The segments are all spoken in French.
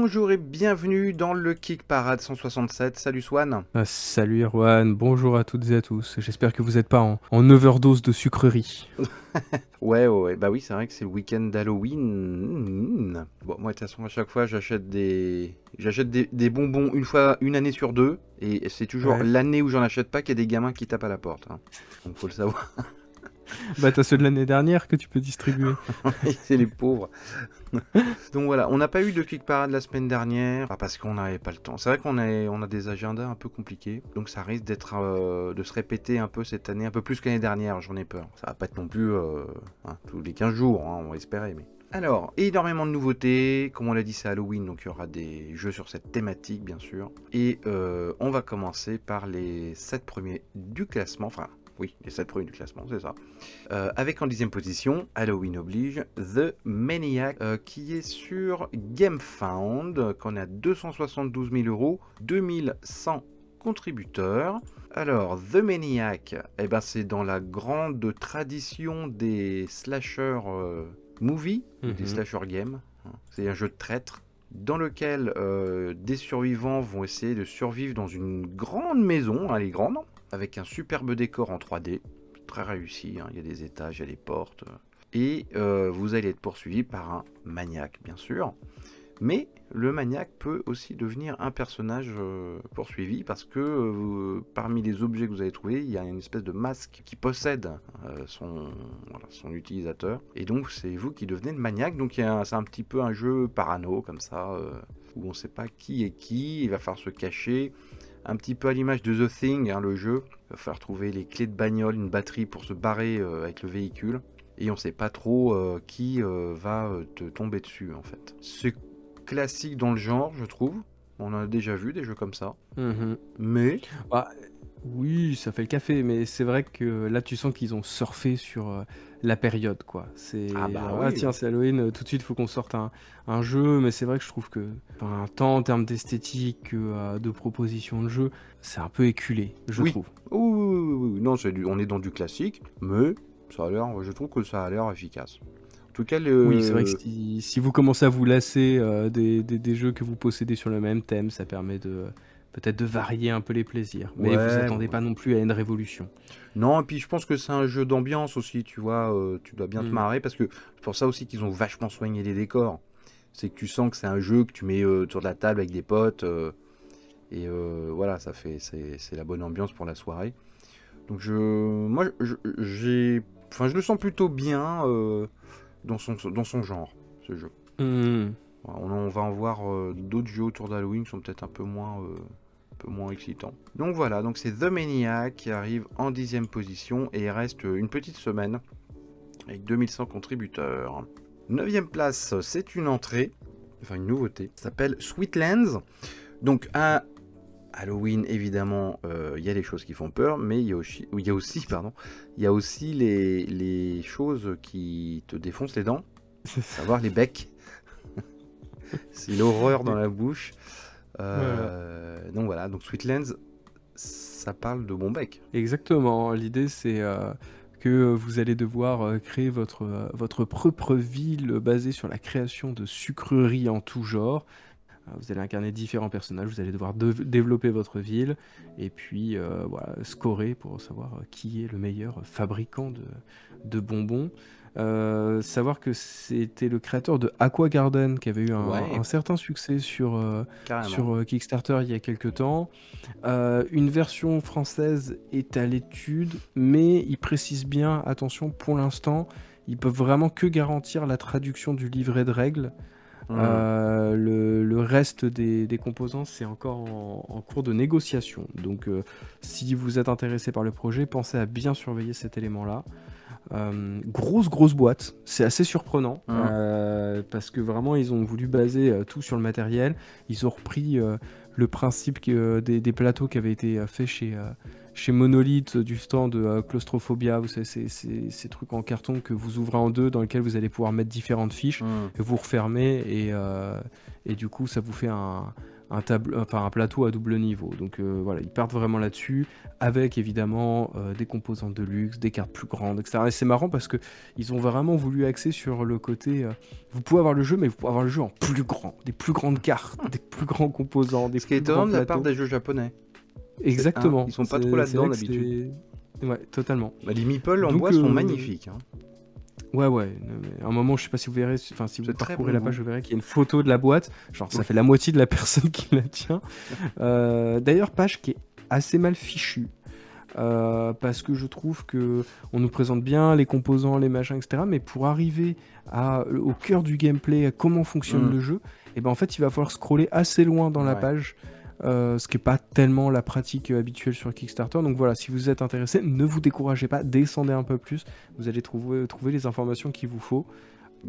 Bonjour et bienvenue dans le Kick Parade 167. Salut Swan. Salut Erwan, bonjour à toutes et à tous. J'espère que vous n'êtes pas en overdose de sucreries. Ouais, bah oui, c'est vrai que c'est le week-end d'Halloween. Bon, moi de toute façon à chaque fois j'achète des bonbons une année sur deux, et c'est toujours Ouais. l'année où j'en achète pas qu'il y a des gamins qui tapent à la porte. Donc faut le savoir. Bah t'as ceux de l'année dernière que tu peux distribuer. C'est les pauvres. Donc voilà, on n'a pas eu de Kick Parade la semaine dernière parce qu'on n'avait pas le temps. C'est vrai on a des agendas un peu compliqués, donc ça risque de se répéter un peu cette année, un peu plus que l'année dernière, j'en ai peur. Ça va pas être non plus tous les 15 jours, on va espérer. Mais... Alors, énormément de nouveautés, comme on l'a dit c'est Halloween, donc il y aura des jeux sur cette thématique bien sûr. Et on va commencer par les 7 premiers du classement, enfin... Oui, les 7 premiers du classement, c'est ça. Avec en 10e position, Halloween oblige, The Maniac, qui est sur GameFound, qu'on a 272 000 euros, 2100 contributeurs. Alors, The Maniac, eh ben, c'est dans la grande tradition des slasher movies, des slasher games. C'est un jeu de traître dans lequel des survivants vont essayer de survivre dans une grande maison, elle est grande, avec un superbe décor en 3D, très réussi, il y a des étages, il y a des portes, et vous allez être poursuivi par un maniaque, bien sûr, mais le maniaque peut aussi devenir un personnage poursuivi, parce que parmi les objets que vous allez trouver, il y a une espèce de masque qui possède son utilisateur, et donc c'est vous qui devenez le maniaque, donc c'est un petit peu un jeu parano, comme ça, où on ne sait pas qui est qui, il va falloir se cacher, un petit peu à l'image de The Thing, le jeu. Il va falloir trouver les clés de bagnole, une batterie pour se barrer avec le véhicule. Et on sait pas trop qui va te tomber dessus en fait. C'est classique dans le genre, je trouve. On a déjà vu des jeux comme ça. Mais... Bah, oui, ça fait le café, mais c'est vrai que là tu sens qu'ils ont surfé sur la période, quoi. C'est Ah bah genre, ah oui. tiens, c'est Halloween, tout de suite il faut qu'on sorte un jeu, mais c'est vrai que je trouve que, enfin, tant en termes d'esthétique que de proposition de jeu, c'est un peu éculé, je Oui. trouve. Oui. Non, on est dans du classique, mais ça a l'air, je trouve que ça a l'air efficace. En tout cas, Oui, c'est vrai que si vous commencez à vous lasser des jeux que vous possédez sur le même thème, ça permet de peut-être de varier un peu les plaisirs. Mais vous Ouais, attendez ouais. pas non plus à une révolution. Non, et puis je pense que c'est un jeu d'ambiance aussi, tu vois, tu dois bien te marrer, parce que c'est pour ça aussi qu'ils ont vachement soigné les décors. C'est que tu sens que c'est un jeu que tu mets autour de la table avec des potes, et voilà, c'est la bonne ambiance pour la soirée. Donc je le sens plutôt bien dans son genre, ce jeu. Voilà, on va en voir d'autres jeux autour d'Halloween qui sont peut-être un peu moins excitant. Donc voilà, donc c'est The Maniac qui arrive en 10e position et il reste une petite semaine avec 2100 contributeurs. 9e place, c'est une entrée, enfin une nouveauté, ça s'appelle Sweetlands. Donc à Halloween, évidemment, il y a des choses qui font peur, mais il y a aussi les choses qui te défoncent les dents, à savoir les becs. C'est l'horreur dans la bouche. Voilà. Donc voilà, donc Sweetlands, ça parle de bon bec. Exactement. L'idée, c'est que vous allez devoir créer votre propre ville basée sur la création de sucreries en tout genre. Vous allez incarner différents personnages, vous allez devoir développer votre ville et puis voilà, scorer pour savoir qui est le meilleur fabricant de bonbons. Savoir que c'était le créateur de Aqua Garden qui avait eu Ouais, un certain succès carrément. sur Kickstarter il y a quelques temps. Une version française est à l'étude, mais il précise bien, attention, pour l'instant, ils peuvent vraiment que garantir la traduction du livret de règles. Le reste des composants, c'est encore en cours de négociation. Donc, si vous êtes intéressé par le projet, pensez à bien surveiller cet élément-là. Grosse boîte, c'est assez surprenant parce que vraiment ils ont voulu baser tout sur le matériel. Ils ont repris le principe des plateaux qui avaient été faits chez Monolith du temps de Claustrophobia. Vous savez, ces trucs en carton que vous ouvrez en deux dans lesquels vous allez pouvoir mettre différentes fiches et vous refermez et du coup ça vous fait un un plateau à double niveau. Donc voilà, ils partent vraiment là-dessus, avec évidemment des composantes de luxe, des cartes plus grandes, etc. Et c'est marrant parce que ils ont vraiment voulu axer sur le côté. Vous pouvez avoir le jeu, mais vous pouvez avoir le jeu en plus grand, des plus grandes cartes, des plus grands composants, des Ce qui est plus grands étonnant de la part plateaux. des jeux japonais. Exactement. Ils sont pas C'est- trop c'est là-dedans vrai que d'habitude. Ouais, totalement. Bah, les meeples en Donc, bois sont magnifiques. Hein. Ouais, ouais. Non, mais à un moment, je sais pas si vous verrez, enfin, si vous C'est très parcourez bon la page, goût. vous verrez qu'il y a une photo de la boîte. Genre, ça Oui. fait la moitié de la personne qui la tient. D'ailleurs, page qui est assez mal fichue. Parce que je trouve que on nous présente bien les composants, les machins, etc. Mais pour arriver au cœur du gameplay, à comment fonctionne le jeu, et ben en fait, il va falloir scroller assez loin dans la Ouais. page. Ce qui n'est pas tellement la pratique habituelle sur Kickstarter. Donc voilà, si vous êtes intéressé, ne vous découragez pas, descendez un peu plus, vous allez trouver les informations qu'il vous faut.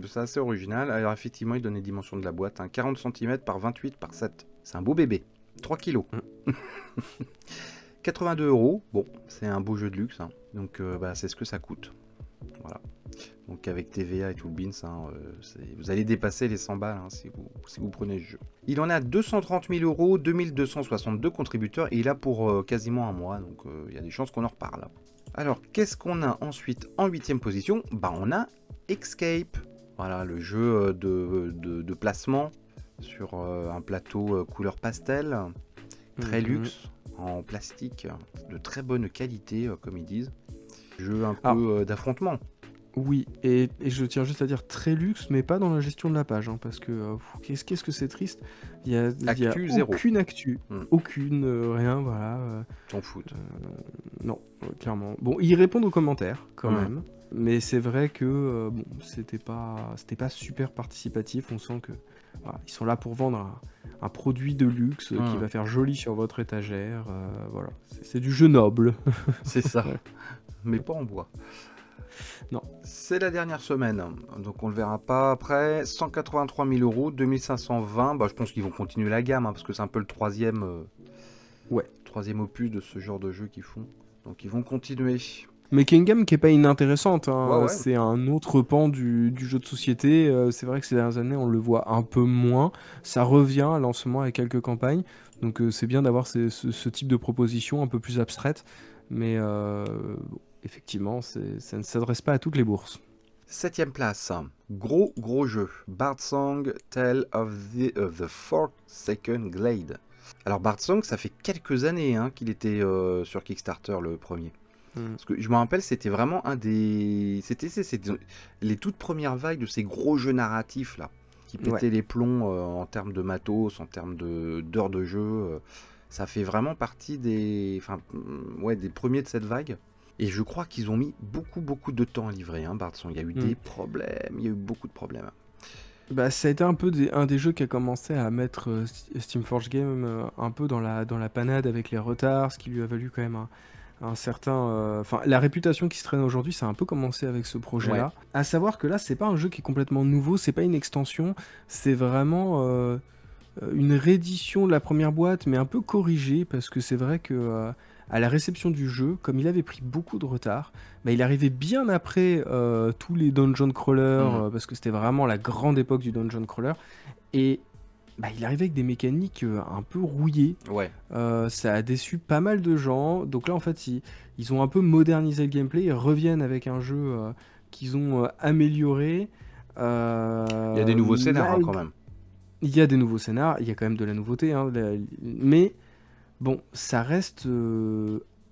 C'est assez original. Alors effectivement, il donne les dimensions de la boîte. Hein. 40 cm par 28 par 7. C'est un beau bébé. 3 kilos. 82 €. Bon, c'est un beau jeu de luxe. Hein. Donc c'est ce que ça coûte. Voilà. Donc avec TVA et tout le bins, hein, vous allez dépasser les 100 balles hein, si vous prenez le jeu. Il en a 230 000 €, 2262 contributeurs et il a pour quasiment un mois. Donc il y a des chances qu'on en reparle. Alors qu'est-ce qu'on a ensuite en 8e position? Bah on a Escape. Voilà, le jeu de placement sur un plateau couleur pastel, très luxe, en plastique, de très bonne qualité, comme ils disent. Jeu un peu d'affrontement. Oui, et je tiens juste à dire très luxe, mais pas dans la gestion de la page, hein, parce que qu'est-ce que c'est triste. Il y a Zéro. aucune actu, aucune, rien, voilà. S'en foutent. Non, clairement. Bon, ils répondent aux commentaires, quand même. Mais c'est vrai que bon, c'était pas super participatif. On sent que voilà, ils sont là pour vendre un produit de luxe qui va faire joli sur votre étagère. Voilà, c'est du jeu noble. C'est ça, mais pas en bois. Non. C'est la dernière semaine, donc on le verra pas après. 183 000 €, 2520. Bah, je pense qu'ils vont continuer la gamme, hein, parce que c'est un peu le troisième opus de ce genre de jeu qu'ils font. Donc ils vont continuer. Mais qui est une gamme qui est pas inintéressante, hein. Ouais. C'est un autre pan du jeu de société. C'est vrai que ces dernières années, on le voit un peu moins. Ça revient à lancement avec quelques campagnes. Donc c'est bien d'avoir ce type de proposition un peu plus abstraite. Mais effectivement, ça ne s'adresse pas à toutes les bourses. 7e place, gros jeu, Bardsong Tale of the Forsaken Glade. Alors Bardsong, ça fait quelques années hein, qu'il était sur Kickstarter le premier. Parce que je me rappelle, c'était vraiment un des... C'était les toutes premières vagues de ces gros jeux narratifs là, qui pétaient les plombs en termes de matos, en termes d'heures de jeu. Ça fait vraiment partie des premiers de cette vague. Et je crois qu'ils ont mis beaucoup de temps à livrer, hein, Bardsong. Il y a eu des problèmes, il y a eu beaucoup de problèmes. Bah, ça a été un peu un des jeux qui a commencé à mettre Steamforge Game un peu dans la panade avec les retards, ce qui lui a valu quand même un certain... Enfin, la réputation qui se traîne aujourd'hui, ça a un peu commencé avec ce projet-là. À savoir que là, c'est pas un jeu qui est complètement nouveau, c'est pas une extension, c'est vraiment une réédition de la première boîte, mais un peu corrigée, parce que c'est vrai que... à la réception du jeu, comme il avait pris beaucoup de retard, bah, il arrivait bien après tous les dungeon crawlers, parce que c'était vraiment la grande époque du dungeon crawler, et bah, il arrivait avec des mécaniques un peu rouillées. Ça a déçu pas mal de gens, donc là en fait ils ont un peu modernisé le gameplay, ils reviennent avec un jeu qu'ils ont amélioré. Il y a des nouveaux scénars hein, quand même. Il y a des nouveaux scénars, il y a quand même de la nouveauté, hein, mais... Bon, ça reste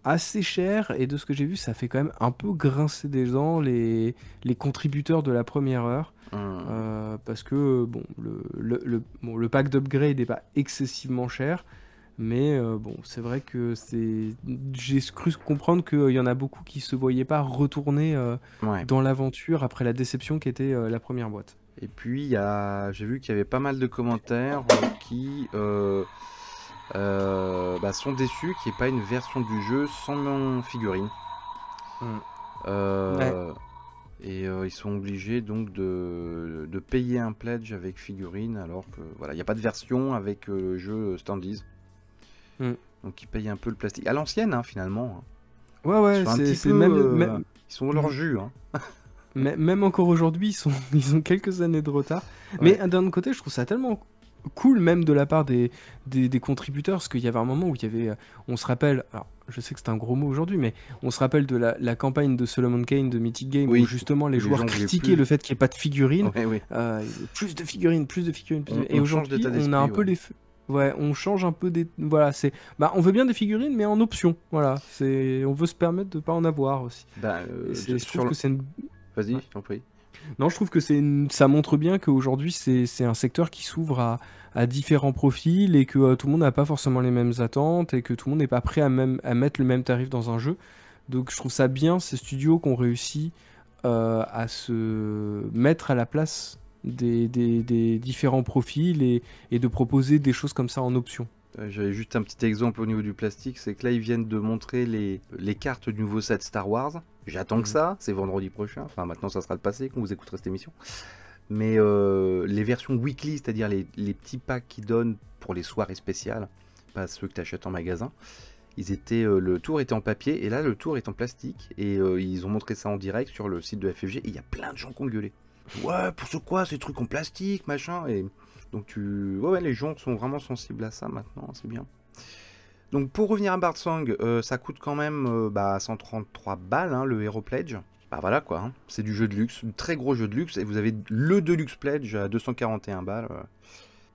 assez cher et de ce que j'ai vu, ça fait quand même un peu grincer des dents les contributeurs de la première heure. Parce que bon, le pack d'upgrade n'est pas excessivement cher, mais bon, c'est vrai que j'ai cru comprendre qu'il y en a beaucoup qui se voyaient pas retourner dans l'aventure après la déception qu'était la première boîte. Et puis j'ai vu qu'il y avait pas mal de commentaires qui sont déçus qu'il n'y ait pas une version du jeu sans figurine. Et ils sont obligés donc de payer un pledge avec figurine alors que voilà, il n'y a pas de version avec le jeu Standees. Donc ils payent un peu le plastique. À l'ancienne hein, finalement. Ouais, c'est même... Ils sont dans leur jus. Hein. Mais même encore aujourd'hui, ils ont quelques années de retard. Mais d'un autre côté, je trouve ça tellement cool même de la part des contributeurs, parce qu'il y avait un moment où il y avait, on se rappelle, alors je sais que c'est un gros mot aujourd'hui, mais on se rappelle de la campagne de Solomon Kane de Mythic Game, où Oui, justement les où les joueurs gens voulaient critiquaient plus. le fait qu'il n'y ait pas de figurines, Ouais, oui. plus de figurines, plus de figurines, et On change aujourd'hui d'état on a un d'esprit, peu ouais. ouais, on change un peu des, voilà, on veut bien des figurines, mais en option, voilà, on veut se permettre de pas en avoir aussi, Bah, et je trouve sur que le... c'est une... Vas-y, ouais. je t'en prie. Non, je trouve que ça montre bien qu'aujourd'hui, c'est un secteur qui s'ouvre à différents profils et que tout le monde n'a pas forcément les mêmes attentes et que tout le monde n'est pas prêt à mettre le même tarif dans un jeu. Donc je trouve ça bien, ces studios qui ont réussi à se mettre à la place des différents profils et de proposer des choses comme ça en option. J'avais juste un petit exemple au niveau du plastique, c'est que là ils viennent de montrer les cartes du nouveau set Star Wars. J'attends que Mhm. ça, c'est vendredi prochain, enfin maintenant ça sera le passé quand vous écouterez cette émission. Mais les versions weekly, c'est-à-dire les petits packs qu'ils donnent pour les soirées spéciales, pas ceux que tu achètes en magasin, le tour était en papier et là le tour est en plastique et ils ont montré ça en direct sur le site de FFG et il y a plein de gens qui ont gueulé. Ouais, pour ce quoi, ces trucs en plastique, machin. Et donc ouais, les gens sont vraiment sensibles à ça maintenant, c'est bien. Donc pour revenir à Bardsong, ça coûte quand même 133 balles, hein, le Hero Pledge. Bah voilà quoi, hein. C'est du jeu de luxe, un très gros jeu de luxe, et vous avez le Deluxe Pledge à 241 balles.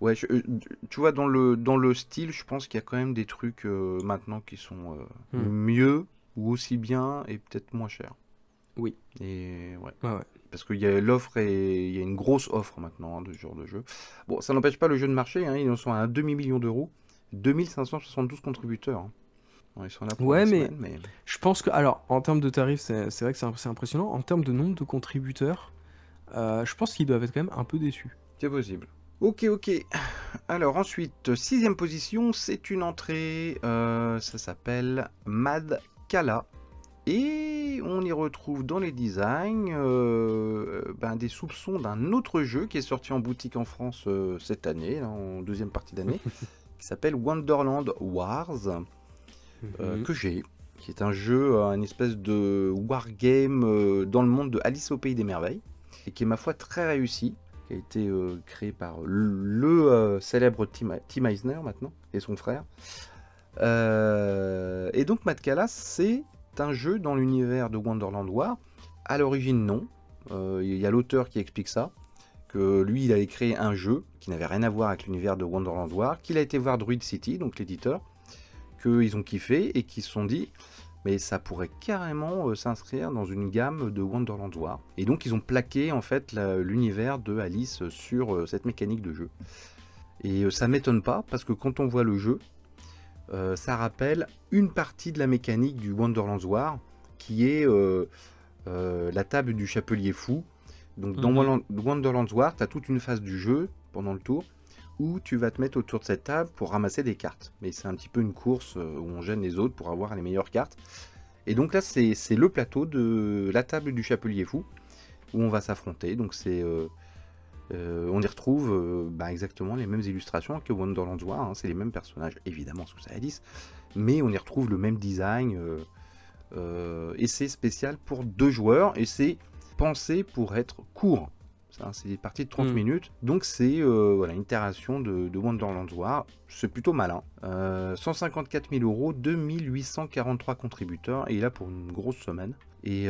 Ouais, tu vois, dans le style, je pense qu'il y a quand même des trucs maintenant qui sont mieux, ou aussi bien, et peut-être moins chers. Oui. Et ouais. Ouais, ouais. Parce qu'il y a l'offre et il y a une grosse offre maintenant, hein, de ce genre de jeu. Bon, ça n'empêche pas le jeu de marché, hein, ils en sont à un demi-million d'euros, 2572 contributeurs, hein. Bon, ils sont là pour Ouais, la mais semaine, mais... je pense que, alors, en termes de tarifs, c'est vrai que c'est impressionnant. En termes de nombre de contributeurs, je pense qu'ils doivent être quand même un peu déçus. C'est possible. Ok, ok. Alors ensuite, sixième position, c'est une entrée, ça s'appelle Mad Kala. Et on y retrouve dans les designs des soupçons d'un autre jeu qui est sorti en boutique en France cette année, là, en deuxième partie d'année, qui s'appelle Wonderland Wars, que j'ai, qui est un jeu, une espèce de wargame dans le monde de Alice au Pays des Merveilles, et qui est ma foi très réussi, qui a été créé par le célèbre Tim Eisner maintenant, et son frère. Et donc Mad Kala, c'est un jeu dans l'univers de Wonderland War. À l'origine, non. Il y a l'auteur qui explique ça, que lui, il avait créé un jeu qui n'avait rien à voir avec l'univers de Wonderland War, qu'il a été voir Druid City, donc l'éditeur, qu'ils ont kiffé et qu'ils se sont dit, mais ça pourrait carrément s'inscrire dans une gamme de Wonderland War. Et donc, ils ont plaqué en fait l'univers de Alice sur cette mécanique de jeu. Et ça m'étonne pas, parce que quand on voit le jeu, ça rappelle une partie de la mécanique du Wonderland War, qui est la table du chapelier fou. Donc dans Wonderland War, tu as toute une phase du jeu, pendant le tour, où tu vas te mettre autour de cette table pour ramasser des cartes. Mais c'est un petit peu une course où on gêne les autres pour avoir les meilleures cartes. Et donc là, c'est le plateau de la table du chapelier fou, où on va s'affronter. Donc on y retrouve exactement les mêmes illustrations que Wonderland War, hein. C'est les mêmes personnages, évidemment, sous sa Alice, mais on y retrouve le même design, et c'est spécial pour 2 joueurs, et c'est pensé pour être court. C'est des parties de 30 minutes, donc c'est une itération de Wonderland War, c'est plutôt malin. 154 000 euros, 2843 contributeurs, et il a pour une grosse semaine. Et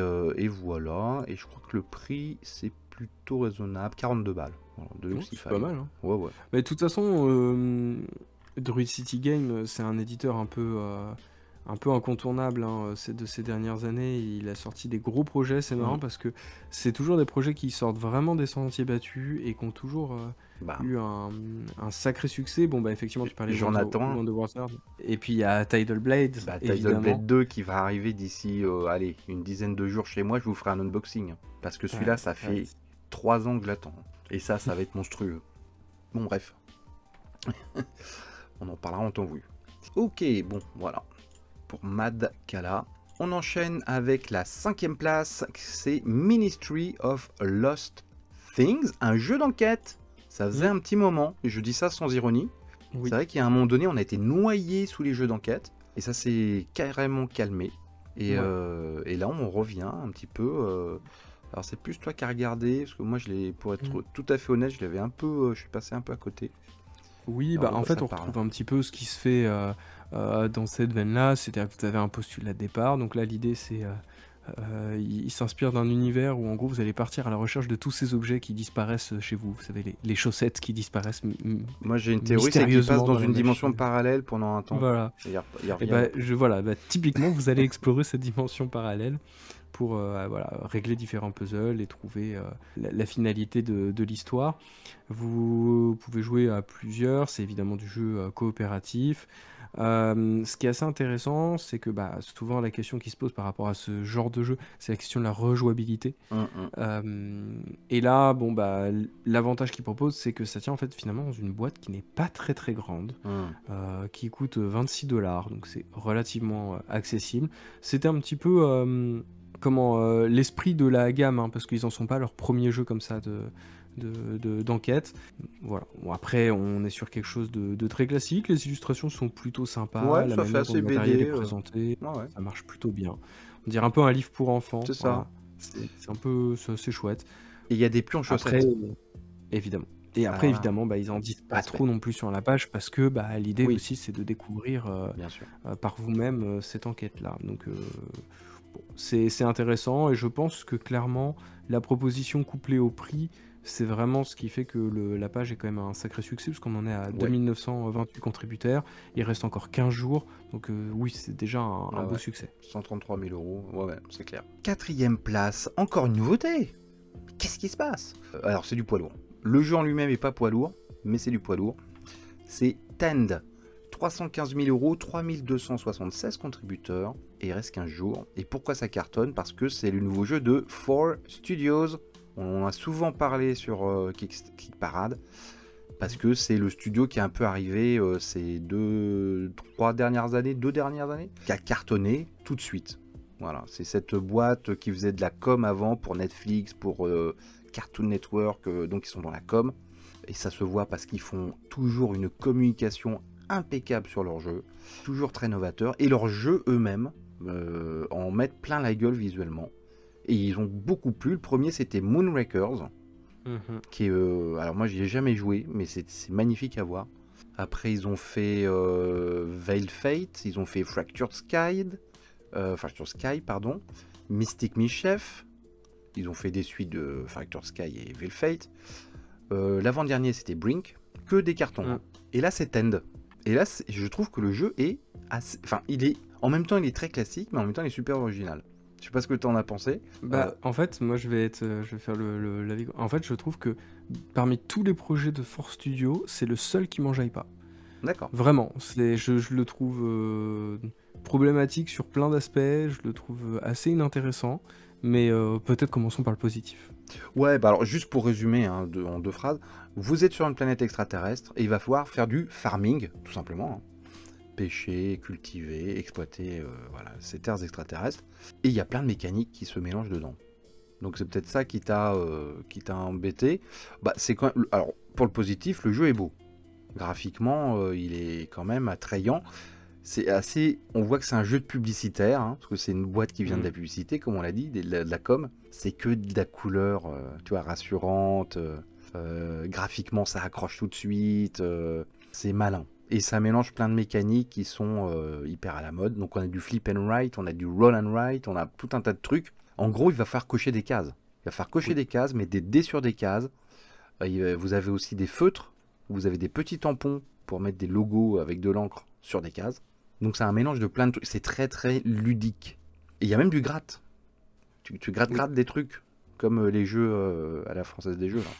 voilà, et je crois que le prix c'est plutôt raisonnable, 42 balles. Voilà, de C'est pas mal, hein. Ouais, ouais. Mais de toute façon, Druid City Game, c'est un éditeur un peu incontournable, hein, de ces dernières années. Il a sorti des gros projets, c'est marrant parce que c'est toujours des projets qui sortent vraiment des sentiers battus et qui ont toujours eu un sacré succès. Bon, bah effectivement, tu parlais de Wonder Wizard. Et puis il y a Tidal Blade, Tidal Blade 2 qui va arriver d'ici une dizaine de jours chez moi. Je vous ferai un unboxing, parce que celui-là, ça fait 3 ans que je l'attends. Et ça va être monstrueux. Bon, bref. On en parlera en temps voulu. Ok, bon, voilà. Pour Mad Kala. On enchaîne avec la 5e place, c'est Ministry of Lost Things, un jeu d'enquête. Ça faisait un petit moment, et je dis ça sans ironie. Oui. C'est vrai qu'il y a un moment donné, on a été noyé sous les jeux d'enquête, et ça s'est carrément calmé. Et là, on revient un petit peu. Alors c'est plus toi qui as regardé, parce que moi, pour être tout à fait honnête, je suis passé un peu à côté. Oui, Alors, bah, en fait, ça on parle. retrouve un petit peu ce qui se fait, dans cette veine-là. C'est-à-dire que vous avez un postulat de départ. Donc là, l'idée, c'est, il s'inspire d'un univers où, en gros, vous allez partir à la recherche de tous ces objets qui disparaissent, chez vous. Vous savez, les chaussettes qui disparaissent Moi, j'ai une théorie, c'est qu'il passe mystérieusement dans dans la une dimension machine. parallèle pendant un temps. Voilà. Ils Et reviennent bah, après. voilà, bah, typiquement, vous allez explorer cette dimension parallèle pour, voilà, régler différents puzzles et trouver, la finalité de l'histoire. Vous pouvez jouer à plusieurs, c'est évidemment du jeu, coopératif. Ce qui est assez intéressant, c'est que, bah, souvent la question qui se pose par rapport à ce genre de jeu, c'est la question de la rejouabilité. Hum. Et là, bon, bah, l'avantage qu'il propose, c'est que ça tient en fait finalement dans une boîte qui n'est pas très très grande, qui coûte 26 $, donc c'est relativement accessible. C'était un petit peu l'esprit de la gamme, hein, parce qu'ils en sont pas leur premier jeu comme ça d'enquête. Voilà. Bon, après, on est sur quelque chose de très classique. Les illustrations sont plutôt sympas, Ouais, la ça fait manière dont assez le matériel est BD. présenté, Ouais, ça marche plutôt bien. On dirait un peu un livre pour enfants. c'est ça. Voilà. C'est un peu, c'est assez chouette. Et il y a des plis en Après, chaussettes. évidemment. Et après, Alors là, évidemment, bah, ils en disent pas respect. trop non plus sur la page parce que bah, l'idée Oui, aussi, c'est de découvrir bien sûr. par vous-même cette enquête-là. Donc, bon, c'est intéressant et je pense que clairement, la proposition couplée au prix, c'est vraiment ce qui fait que la page est quand même un sacré succès parce qu'on en est à Ouais, 2928 contributeurs. Il reste encore 15 jours. Donc, oui, c'est déjà un ouais, beau ouais. succès. 133 000 euros. Ouais, c'est clair. Quatrième place, encore une nouveauté. Qu'est-ce qui se passe? Alors, c'est du poids lourd. Le jeu en lui-même est pas poids lourd, mais c'est du poids lourd. C'est Tend. 315 000 euros, 3276 contributeurs, et il reste 15 jours. Et pourquoi ça cartonne? Parce que c'est le nouveau jeu de 4 Studios. On en a souvent parlé sur Kick Parade, parce que c'est le studio qui est un peu arrivé ces 2 dernières années, qui a cartonné tout de suite. Voilà, c'est cette boîte qui faisait de la com avant pour Netflix, pour Cartoon Network, donc ils sont dans la com. Et ça se voit parce qu'ils font toujours une communication impeccable sur leur jeu, toujours très novateur, et leurs jeux eux-mêmes en mettent plein la gueule visuellement. Et ils ont beaucoup plu. Le premier c'était Moonrakers, qui est, alors moi j'y ai jamais joué, mais c'est magnifique à voir. Après ils ont fait Veiled Fate, ils ont fait Fractured Sky, pardon, Mystic Mischief, ils ont fait des suites de Fractured Sky et Veiled Fate. L'avant-dernier c'était Brink, que des cartons. Hein. Et là c'est Tend. Et là je trouve que le jeu est assez... Enfin, en même temps il est très classique, mais en même temps il est super original. Je sais pas ce que tu en as pensé. Bah, en fait, moi je vais faire l'avis. En fait, je trouve que parmi tous les projets de Force Studio, c'est le seul qui m'enjaille pas. D'accord. Vraiment, je le trouve problématique sur plein d'aspects, je le trouve assez inintéressant, mais peut-être commençons par le positif. Ouais, bah alors juste pour résumer hein, en 2 phrases, vous êtes sur une planète extraterrestre et il va falloir faire du farming, tout simplement. Hein. Pêcher, cultiver, exploiter voilà, ces terres extraterrestres. Et il y a plein de mécaniques qui se mélangent dedans. Donc c'est peut-être ça qui t'a embêté. Bah, c'est quand même... Alors, pour le positif, le jeu est beau. Graphiquement, il est quand même attrayant. C'est assez... On voit que c'est un jeu de publicitaire, hein, parce que c'est une boîte qui vient de la publicité, comme on l'a dit, de la com. C'est que de la couleur, tu vois, rassurante. Graphiquement, ça accroche tout de suite. C'est malin. Et ça mélange plein de mécaniques qui sont hyper à la mode. Donc on a du flip and write, on a du roll and write, on a tout un tas de trucs. En gros, il va falloir cocher des cases. Il va falloir cocher des cases, mettre des dés sur des cases. Vous avez aussi des feutres, vous avez des petits tampons pour mettre des logos avec de l'encre sur des cases. Donc c'est un mélange de plein de trucs. C'est très très ludique. Et il y a même du gratte. Tu grattes des trucs, comme les jeux à la française des jeux. Là.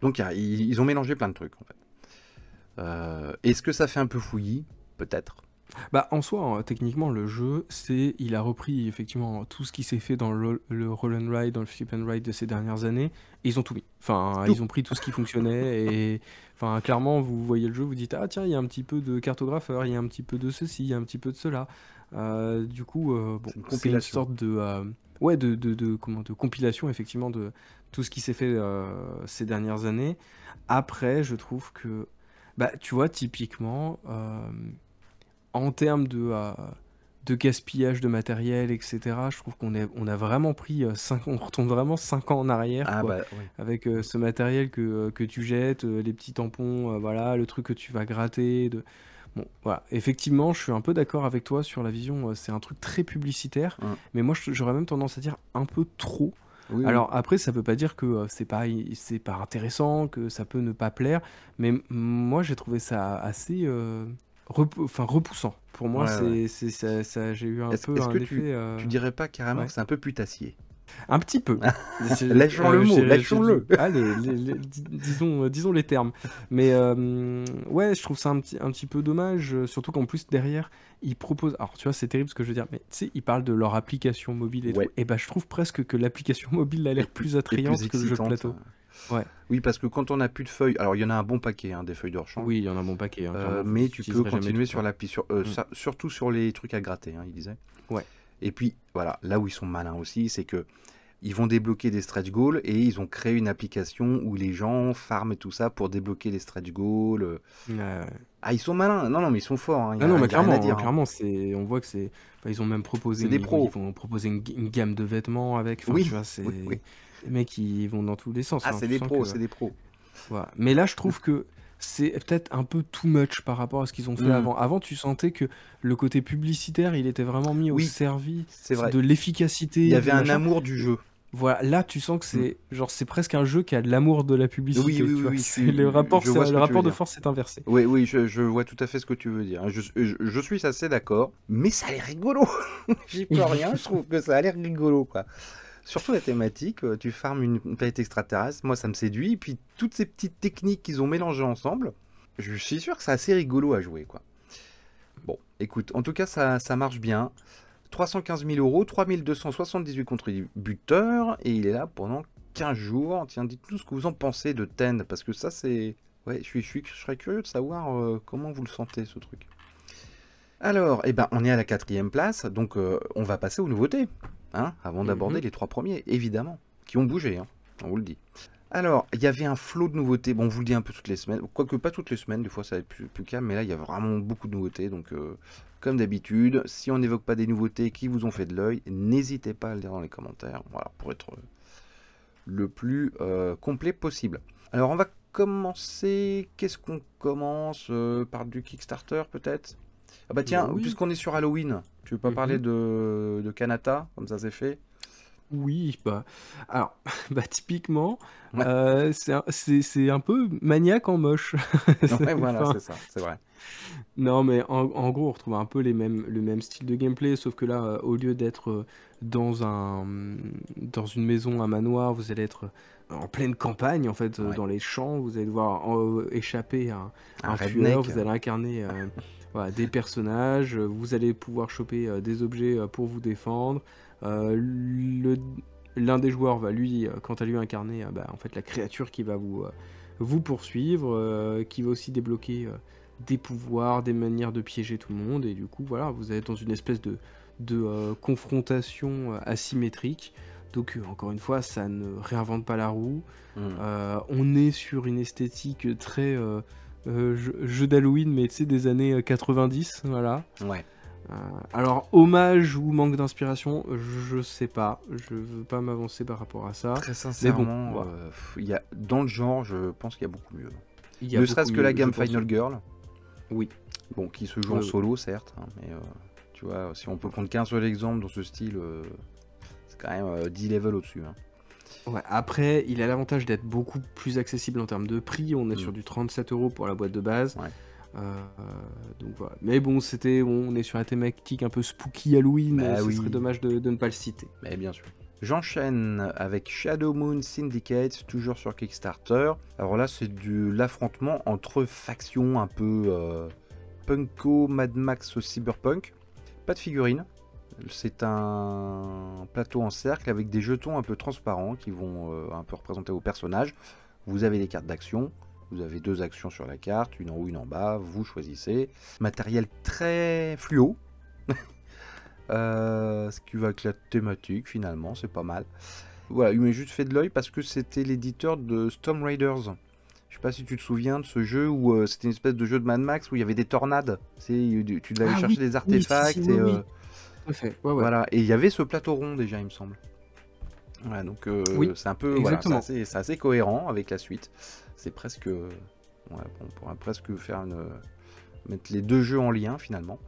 Donc ils ont mélangé plein de trucs en fait. Est-ce que ça fait un peu fouillis? Peut-être. Bah, en soi, hein, techniquement, le jeu, il a repris effectivement tout ce qui s'est fait dans le roll and ride, dans le flip and ride de ces dernières années, et ils ont tout mis. Enfin, ils ont pris tout ce qui fonctionnait, et enfin, clairement, vous voyez le jeu, vous dites, ah tiens, il y a un petit peu de cartographeur, il y a un petit peu de ceci, il y a un petit peu de cela. Du coup, bon, c'est une sorte de, ouais, de compilation, effectivement, de tout ce qui s'est fait ces dernières années. Après, je trouve que, bah, tu vois, typiquement, en termes de de gaspillage de matériel, etc. Je trouve on a vraiment pris on retourne vraiment 5 ans en arrière, Ah quoi, bah oui. avec ce matériel que tu jettes, les petits tampons, voilà, le truc que tu vas gratter. Bon, voilà. Effectivement, je suis un peu d'accord avec toi sur la vision. C'est un truc très publicitaire, Hum. mais moi, j'aurais même tendance à dire un peu trop. Oui, oui. Alors après, ça veut pas dire que c'est pas intéressant, que ça peut ne pas plaire, mais moi, j'ai trouvé ça assez repoussant. Pour moi, Ouais, ouais. j'ai eu un Est-ce peu est-ce que un effet. tu dirais pas carrément que Ouais. c'est un peu putassier? Un petit peu. Lâchons le mot, lâchons le. Allez, disons les termes. Mais ouais, je trouve ça un petit peu dommage, surtout qu'en plus, derrière, ils proposent. Alors, tu vois, c'est terrible ce que je veux dire, mais tu sais, ils parlent de leur application mobile et tout. Ouais. Et bah, je trouve presque que l'application mobile a l'air plus Et attrayante plus que le jeu de excitante. plateau. Ouais. Oui, parce que quand on n'a plus de feuilles, alors il y en a un bon paquet, hein, des feuilles de rechange. Oui, il y en a un bon paquet, hein, clairement. Mais tu peux J'utiliserai jamais continuer tout sur ça. l'appli, surtout sur les trucs à gratter, hein, il disait. Ouais. Et puis, voilà, là où ils sont malins aussi, c'est que ils vont débloquer des stretch goals et ils ont créé une application où les gens farment et tout ça pour débloquer les stretch goals. Ouais. Ah, ils sont malins. Non, non, mais ils sont forts. Hein. Ah non, mais Y a rien à clairement, dire. Hein. clairement, on voit que c'est. Enfin, ils ont même proposé, C'est des pros. ils vont proposer une gamme de vêtements avec. Enfin, Oui, tu vois, c'est. oui, oui. Les mecs, ils vont dans tous les sens. Ah, Hein. c'est Tu des sens pros, que. c'est des pros. Voilà. Mais là, je trouve que c'est peut-être un peu too much par rapport à ce qu'ils ont fait avant. Avant, tu sentais que le côté publicitaire, il était vraiment mis au Oui, service c'est vrai. de l'efficacité. Il y avait du un machin. amour du jeu. Voilà, là, tu sens que c'est genre c'est presque un jeu qui a de l'amour de la publicité. Oui, oui, tu vois. oui, Le rapport, je vois ce que le tu rapport veux de dire. force est inversé. Oui, oui, je vois tout à fait ce que tu veux dire. Je suis assez d'accord, mais ça a l'air rigolo. J'y peux rien, je trouve que ça a l'air rigolo, quoi. Surtout la thématique, tu farmes une planète extraterrestre, moi ça me séduit, et puis toutes ces petites techniques qu'ils ont mélangées ensemble, je suis sûr que c'est assez rigolo à jouer, quoi. Bon, écoute, en tout cas ça marche bien. 315 000 euros, 3278 contributeurs, et il est là pendant 15 jours. Tiens, dites-nous ce que vous en pensez de Ten, parce que ça c'est... Ouais, je serais curieux de savoir comment vous le sentez, ce truc. Alors, eh ben, on est à la 4e place, donc on va passer aux nouveautés, hein, avant d'aborder les 3 premiers, évidemment, qui ont bougé, hein, on vous le dit. Alors, il y avait un flot de nouveautés, bon, on vous le dit un peu toutes les semaines, quoique pas toutes les semaines, des fois ça va être plus calme, mais là, il y a vraiment beaucoup de nouveautés, donc comme d'habitude, si on n'évoque pas des nouveautés qui vous ont fait de l'œil, n'hésitez pas à le dire dans les commentaires, voilà, pour être le plus complet possible. Alors, on va commencer, qu'est-ce qu'on commence par du Kickstarter, peut-être? Ah bah tiens, Oui. puisqu'on est sur Halloween, tu veux pas parler de Kanata, comme ça c'est fait? Oui, bah, alors, bah, typiquement, Ouais. c'est un peu maniaque en moche. Ouais, voilà, Enfin, c'est ça, c'est vrai. non, mais en gros, on retrouve un peu le même style de gameplay, sauf que là, au lieu d'être dans dans une maison, un manoir, vous allez être en pleine campagne, en fait, Ouais. dans les champs, vous allez devoir échapper à Un un tueur, redneck. vous allez incarner voilà, des personnages, vous allez pouvoir choper des objets pour vous défendre. L'un des joueurs va lui, quant à lui, incarner bah, en fait, la créature qui va vous poursuivre, qui va aussi débloquer des pouvoirs, des manières de piéger tout le monde, et du coup, voilà, vous êtes dans une espèce de confrontation asymétrique. Donc, encore une fois, ça ne réinvente pas la roue. On est sur une esthétique très jeu d'Halloween, mais tu sais, des années 90, voilà. Ouais. Alors, hommage ou manque d'inspiration, je sais pas. Je veux pas m'avancer par rapport à ça. Très Mais sincèrement, bon, voilà. dans le genre, je pense qu'il y a beaucoup mieux. Il y a Ne beaucoup serait-ce que mieux, la je gamme pense. Final Girl, Oui. bon, qui se joue Ouais, en ouais. solo, certes, hein, mais tu vois, si on peut prendre qu'un seul exemple dans ce style, c'est quand même 10 levels au-dessus. Hein. Ouais, après, il a l'avantage d'être beaucoup plus accessible en termes de prix. On est sur du 37 € pour la boîte de base. Ouais. Donc voilà. Mais bon, on est sur la thématique un peu spooky Halloween. Bah Ce oui. serait dommage de ne pas le citer. Mais bien sûr. J'enchaîne avec Shadow Moon Syndicate, toujours sur Kickstarter. Alors là, c'est de l'affrontement entre factions un peu punko, Mad Max, cyberpunk. Pas de figurines. C'est un plateau en cercle avec des jetons un peu transparents qui vont un peu représenter vos personnages. Vous avez des cartes d'action. Vous avez 2 actions sur la carte, une en haut, une en bas. Vous choisissez. Matériel très fluo. Ce qui va avec la thématique finalement, c'est pas mal. Voilà, il m'a juste fait de l'œil parce que c'était l'éditeur de Storm Raiders. Je sais pas si tu te souviens de ce jeu où c'était une espèce de jeu de Mad Max où il y avait des tornades. Tu devais aller chercher des artefacts oui. à fait. Ouais, ouais. Voilà, et il y avait ce plateau rond déjà, il me semble. Voilà, donc Oui, c'est un peu, voilà, exactement. c'est assez cohérent avec la suite. C'est presque, ouais, on pourrait presque mettre les deux jeux en lien finalement.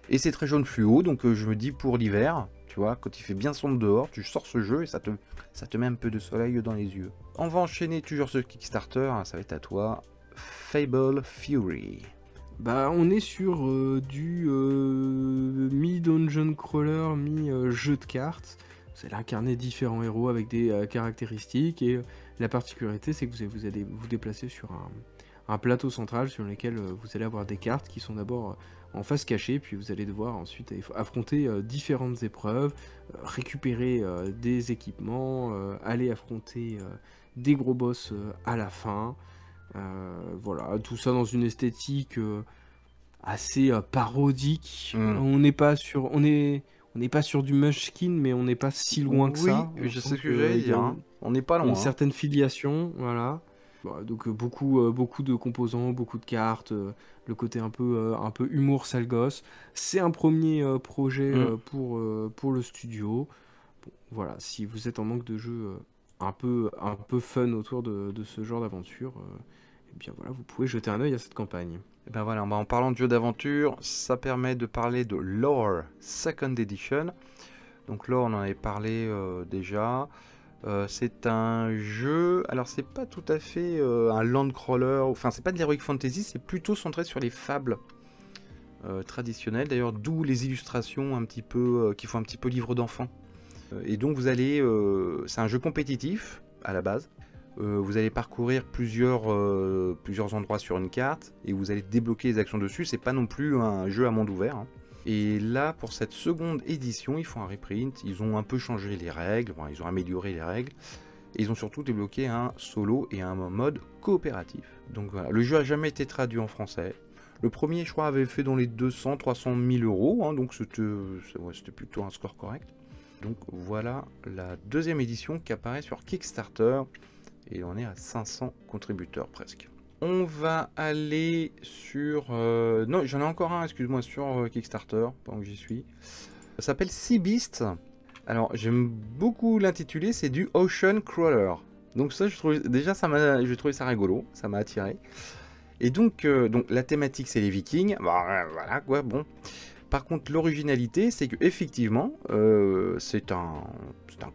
Et c'est très jaune fluo, donc je me dis pour l'hiver, tu vois, quand il fait bien sombre dehors, tu sors ce jeu et ça te met un peu de soleil dans les yeux. On va enchaîner toujours ce Kickstarter, hein, ça va être à toi. Fable Fury. Bah, on est sur du mi-dungeon crawler, mi-jeu de cartes. Vous allez incarner différents héros avec des caractéristiques et la particularité c'est que vous allez vous déplacer sur un plateau central sur lequel vous allez avoir des cartes qui sont d'abord en face cachée, puis vous allez devoir ensuite affronter différentes épreuves, récupérer des équipements, aller affronter des gros boss à la fin. Voilà, tout ça dans une esthétique assez parodique. Hmm. On n'est pas sur du Munchkin, mais on n'est pas si loin que Oui, ça. On je sent sais ce que j'allais qu'il y a dire, hein. On n'est pas une loin, hein. certaine filiation, voilà. Voilà, donc beaucoup de composants, beaucoup de cartes, le côté un peu humour sale gosse. C'est un premier projet Hmm. pour le studio. Bon, voilà, si vous êtes en manque de jeux un peu fun autour de ce genre d'aventure, eh bien voilà, vous pouvez jeter un œil à cette campagne. Et ben voilà, en parlant de jeu d'aventure, ça permet de parler de Lore Second Edition. Donc Lore, on en avait parlé déjà. C'est un jeu, alors c'est pas tout à fait un land crawler, enfin c'est pas de l'heroic fantasy, c'est plutôt centré sur les fables traditionnelles. D'ailleurs, d'où les illustrations un petit peu qui font un petit peu livre d'enfant. Et donc vous allez, c'est un jeu compétitif à la base. Vous allez parcourir plusieurs endroits sur une carte et vous allez débloquer les actions dessus. C'est pas non plus un jeu à monde ouvert, hein. Et là, pour cette seconde édition, ils font un reprint. Ils ont un peu changé les règles, bon, ils ont amélioré les règles. Et ils ont surtout débloqué un solo et un mode coopératif. Donc voilà, le jeu a jamais été traduit en français. Le premier, je crois, avait fait dans les 200-300 000 euros, hein, donc c'était plutôt un score correct. Donc voilà la deuxième édition qui apparaît sur Kickstarter. Et on est à 500 contributeurs presque. On va aller sur... Non, j'en ai encore un, excuse-moi, sur Kickstarter, pendant que j'y suis. Ça s'appelle Sea Beast. Alors, j'aime beaucoup l'intitulé, c'est du Ocean Crawler. Donc ça, j'ai trouvé ça rigolo, ça m'a attiré. Et donc la thématique, c'est les Vikings. Bah, voilà, quoi, bon. Par contre, l'originalité, c'est que effectivement, c'est un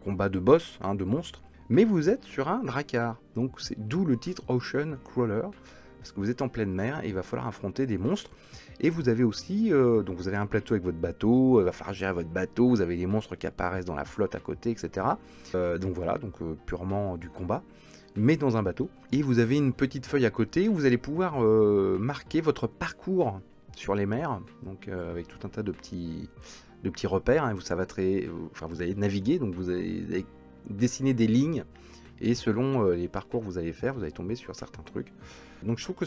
combat de boss, hein, de monstres. Mais vous êtes sur un drakkar, donc c'est d'où le titre Ocean Crawler, parce que vous êtes en pleine mer et il va falloir affronter des monstres. Et vous avez aussi, donc vous avez un plateau avec votre bateau, il va falloir gérer votre bateau, vous avez les monstres qui apparaissent dans la flotte à côté, etc. Donc voilà, donc purement du combat, mais dans un bateau. Et vous avez une petite feuille à côté où vous allez pouvoir marquer votre parcours sur les mers, donc avec tout un tas de petits repères, hein, vous allez naviguer, donc vous allez dessiner des lignes et selon les parcours que vous allez faire, vous allez tomber sur certains trucs. Donc je trouve que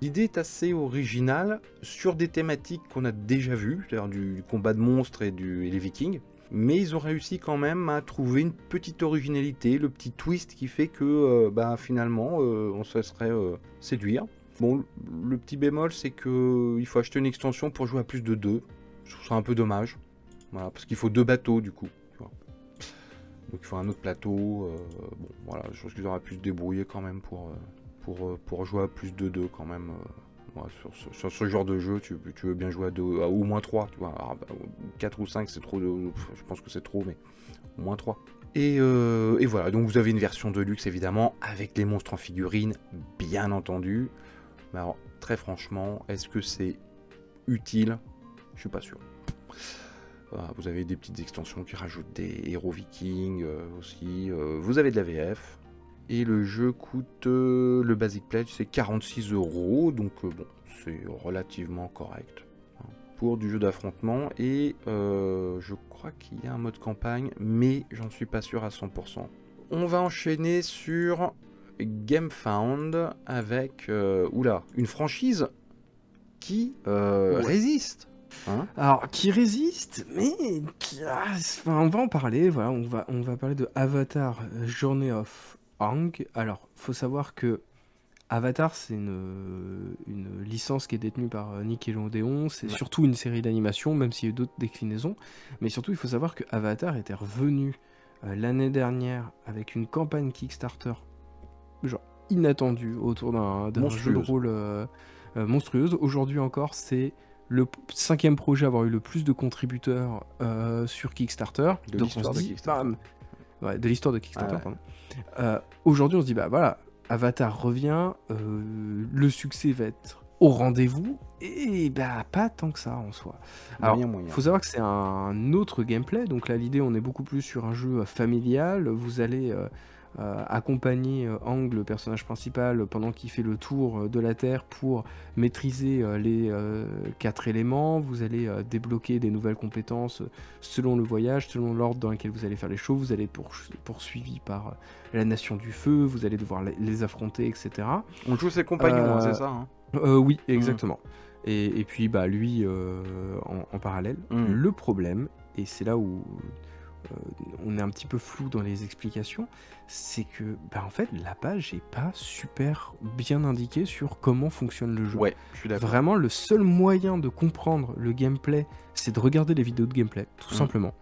l'idée est assez originale sur des thématiques qu'on a déjà vues, c'est-à-dire du combat de monstres et les vikings, mais ils ont réussi quand même à trouver une petite originalité, le petit twist qui fait que finalement on se laisserait séduire. Bon, le petit bémol, c'est que il faut acheter une extension pour jouer à plus de 2. Je trouve ça un peu dommage, voilà, parce qu'il faut 2 bateaux du coup. Donc il faut un autre plateau, bon voilà, je pense qu'ils auraient pu se débrouiller quand même pour jouer à plus de 2 quand même. Ouais, sur ce genre de jeu, tu veux bien jouer à au moins 3, tu vois. Alors, 4 ou 5 c'est trop, je pense que c'est trop, mais au moins 3. Et voilà, donc vous avez une version de luxe évidemment, avec les monstres en figurines, bien entendu. Mais alors, très franchement, est-ce que c'est utile? Je suis pas sûr. Vous avez des petites extensions qui rajoutent des héros vikings aussi. Vous avez de la VF. Et le jeu coûte, le Basic Pledge, c'est 46 €. Donc bon, c'est relativement correct, hein, pour du jeu d'affrontement. Et je crois qu'il y a un mode campagne, mais j'en suis pas sûr à 100%. On va enchaîner sur GameFound avec une franchise qui résiste. Hein, alors, qui résiste, mais on va en parler. Voilà, on va parler de Avatar Journey of Aang. Alors, faut savoir que Avatar, c'est une licence qui est détenue par Nickelodeon. C'est surtout une série d'animation, même s'il y a eu d'autres déclinaisons. Mais surtout, il faut savoir que Avatar était revenu l'année dernière avec une campagne Kickstarter genre inattendue autour d'un jeu de rôle monstrueuse. Aujourd'hui encore, c'est le 5e projet à avoir eu le plus de contributeurs sur Kickstarter. Donc on se dit, de l'histoire de Kickstarter, pardon. Aujourd'hui, on se dit, bah voilà, Avatar revient, le succès va être au rendez-vous, et bah pas tant que ça en soi. Alors, il faut savoir que c'est un autre gameplay, donc là l'idée on est beaucoup plus sur un jeu familial, vous allez accompagner Aang, le personnage principal, pendant qu'il fait le tour de la Terre pour maîtriser les 4 éléments. Vous allez débloquer des nouvelles compétences selon le voyage, selon l'ordre dans lequel vous allez faire les choses. Vous allez être poursuivi par la Nation du Feu, vous allez devoir les affronter, etc. On joue ses compagnons, c'est ça hein oui, exactement. Et puis bah, lui en parallèle. Le problème, et c'est là où on est un petit peu flou dans les explications, c'est que bah, en fait la page est pas super bien indiquée sur comment fonctionne le jeu. Ouais, je suis d'accord. Vraiment, le seul moyen de comprendre le gameplay, c'est de regarder les vidéos de gameplay, tout simplement.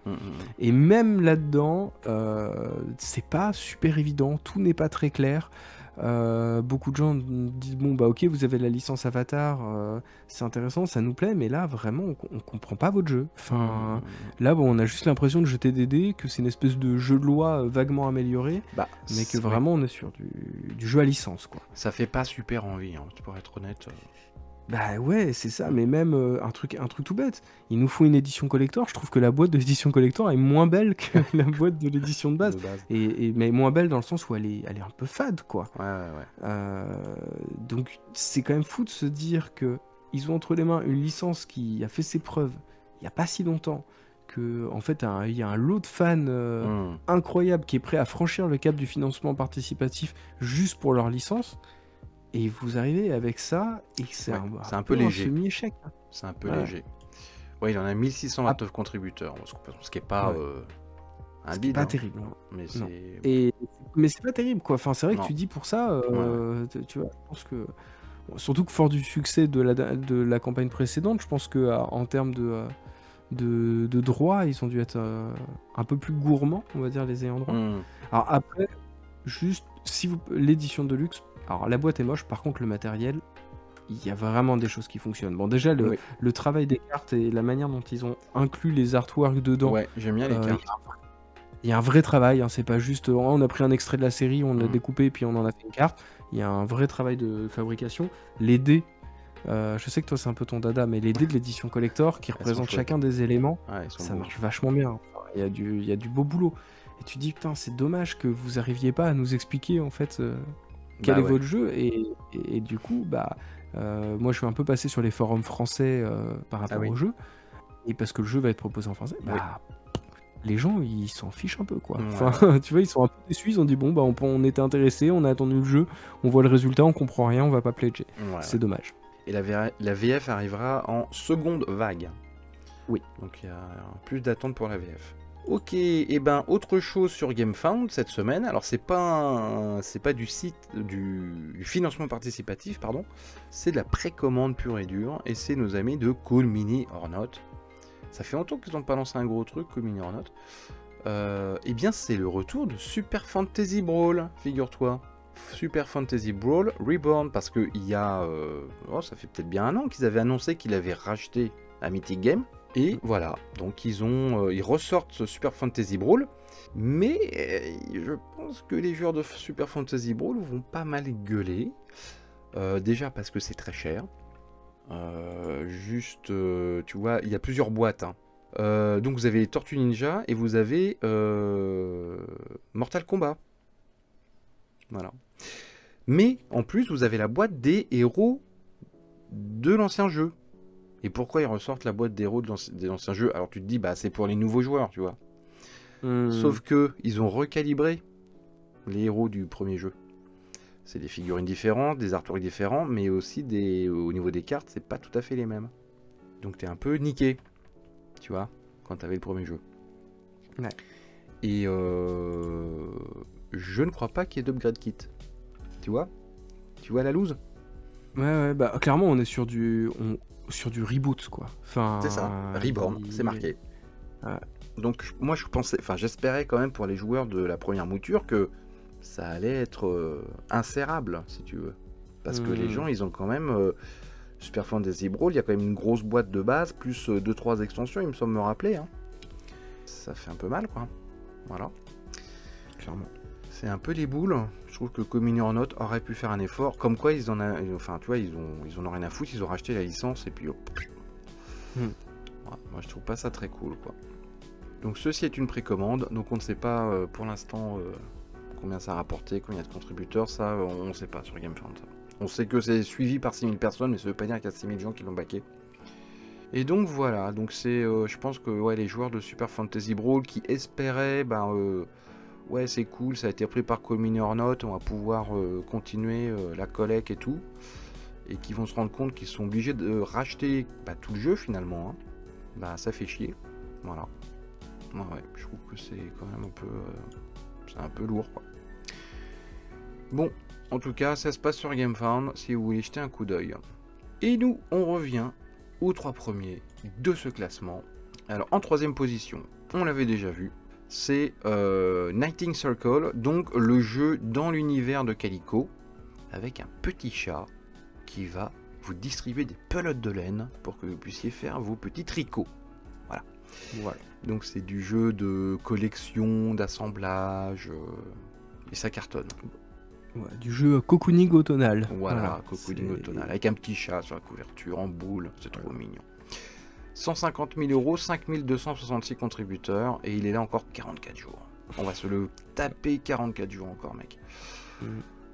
Et même là-dedans, c'est pas super évident, tout n'est pas très clair. Beaucoup de gens disent bon bah ok, vous avez la licence Avatar, c'est intéressant, ça nous plaît, mais là vraiment on comprend pas votre jeu. Enfin là bon, on a juste l'impression de jeter des dés, que c'est une espèce de jeu de loi vaguement amélioré, mais que vraiment on est sur du jeu à licence quoi. Ça fait pas super envie hein, pour être honnête. Bah ouais, c'est ça, mais même un truc tout bête. Il nous faut une édition collector. Je trouve que la boîte de l'édition collector est moins belle que la boîte de l'édition de base. Mais moins belle dans le sens où elle est un peu fade, quoi. Donc c'est quand même fou de se dire que ils ont entre les mains une licence qui a fait ses preuves il n'y a pas si longtemps, que en fait il y a un lot de fans incroyable qui est prêt à franchir le cap du financement participatif juste pour leur licence. Et vous arrivez avec ça, et c'est un peu léger. Un semi-échec. C'est un peu léger. Ouais, il en a 1629 contributeurs, ce qui est pas un bide. C'est pas terrible. Mais c'est pas terrible, quoi. Enfin, c'est vrai que tu dis pour ça, tu vois, je pense que... Surtout que fort du succès de la campagne précédente, je pense que en termes de droits, ils ont dû être un peu plus gourmands, on va dire, les ayants droit. Alors après, juste, si l'édition de luxe, alors la boîte est moche, par contre le matériel, il y a vraiment des choses qui fonctionnent. Bon déjà le travail des cartes et la manière dont ils ont inclus les artworks dedans. Ouais, j'aime bien les cartes. Il y a un vrai travail, hein, c'est pas juste on a pris un extrait de la série, on l'a découpé et puis on en a fait une carte. Il y a un vrai travail de fabrication. Les dés, je sais que toi c'est un peu ton dada, mais les dés de l'édition collector qui représentent chacun des éléments, ça marche vachement bien. Il y a du beau boulot. Et tu dis putain, c'est dommage que vous arriviez pas à nous expliquer en fait quel est votre jeu, et du coup moi je suis un peu passé sur les forums français par rapport au jeu, et parce que le jeu va être proposé en français, les gens ils s'en fichent un peu quoi. Enfin, tu vois, ils sont un peu déçus, ils ont dit bon bah on était intéressé, on a attendu le jeu, on voit le résultat, on comprend rien, on va pas pledger. C'est dommage. Et la VF arrivera en seconde vague. Oui. Donc il y a plus d'attente pour la VF. Ok, et ben autre chose sur GameFound cette semaine. Alors c'est pas du site du financement participatif, pardon. C'est de la précommande pure et dure, et c'est nos amis de Cool Mini or Not. Ça fait longtemps qu'ils n'ont pas lancé un gros truc, Cool Mini or Not. Et bien c'est le retour de Super Fantasy Brawl, figure-toi. Super Fantasy Brawl Reborn, parce que il y a ça fait peut-être bien un an qu'ils avaient annoncé qu'ils avaient racheté à Mythic Game. Et voilà, donc ils ressortent ce Super Fantasy Brawl, mais je pense que les joueurs de Super Fantasy Brawl vont pas mal gueuler, déjà parce que c'est très cher, tu vois, il y a plusieurs boîtes, hein. Donc vous avez Tortue Ninja et vous avez Mortal Kombat, voilà. Mais en plus vous avez la boîte des héros de l'ancien jeu. Et pourquoi ils ressortent la boîte d'héros des anciens jeux? Alors tu te dis, bah c'est pour les nouveaux joueurs, tu vois. Sauf que ils ont recalibré les héros du premier jeu. C'est des figurines différentes, des artworks différents, mais aussi au niveau des cartes, c'est pas tout à fait les mêmes. Donc t'es un peu niqué, tu vois, quand t'avais le premier jeu. Ouais. Et je ne crois pas qu'il y ait d'upgrade kit, tu vois. Tu vois la loose? Ouais, bah clairement on est sur sur du reboot quoi. Enfin, C'est ça, Reborn, c'est marqué. Ouais. Donc moi je pensais, enfin j'espérais quand même pour les joueurs de la première mouture que ça allait être insérable, si tu veux. Parce que les gens, ils ont quand même Super Fantasy Brawl, il y a quand même une grosse boîte de base, plus 2-3 extensions, il me semble me rappeler. Hein. Ça fait un peu mal, quoi. Voilà. Clairement. C'est un peu les boules. Je trouve que Communion Note aurait pu faire un effort. Comme quoi, ils en ont, enfin, tu vois, ils en ont rien à foutre. Ils ont racheté la licence et puis. Voilà. Moi, je trouve pas ça très cool, quoi. Donc, ceci est une précommande. Donc, on ne sait pas pour l'instant combien ça a rapporté, combien il y a de contributeurs. Ça, on ne sait pas sur GameFound. On sait que c'est suivi par 6000 personnes, mais ça veut pas dire qu'il y a 6000 gens qui l'ont backé. Et donc voilà, donc c'est, je pense que ouais, les joueurs de Super Fantasy Brawl qui espéraient, ouais c'est cool, ça a été pris par Communion Note, on va pouvoir continuer la collecte et tout, et qui vont se rendre compte qu'ils sont obligés de racheter tout le jeu finalement, hein. Ça fait chier, voilà. Ouais, je trouve que c'est quand même un peu, c'est un peu lourd quoi. Bon, en tout cas, ça se passe sur GameFound si vous voulez jeter un coup d'œil. Et nous, on revient aux 3 premiers de ce classement. Alors, en 3ème position, on l'avait déjà vu, c'est Knitting Circle, donc le jeu dans l'univers de Calico, avec un petit chat qui va vous distribuer des pelotes de laine pour que vous puissiez faire vos petits tricots. Voilà. Donc, c'est du jeu de collection, d'assemblage, et ça cartonne. Ouais, du jeu cocooning automnal. Voilà, cocooning automnal, avec un petit chat sur la couverture, en boule, c'est trop mignon. 150 000 €, 5266 contributeurs, et il est là encore 44 jours. On va se le taper 44 jours encore, mec.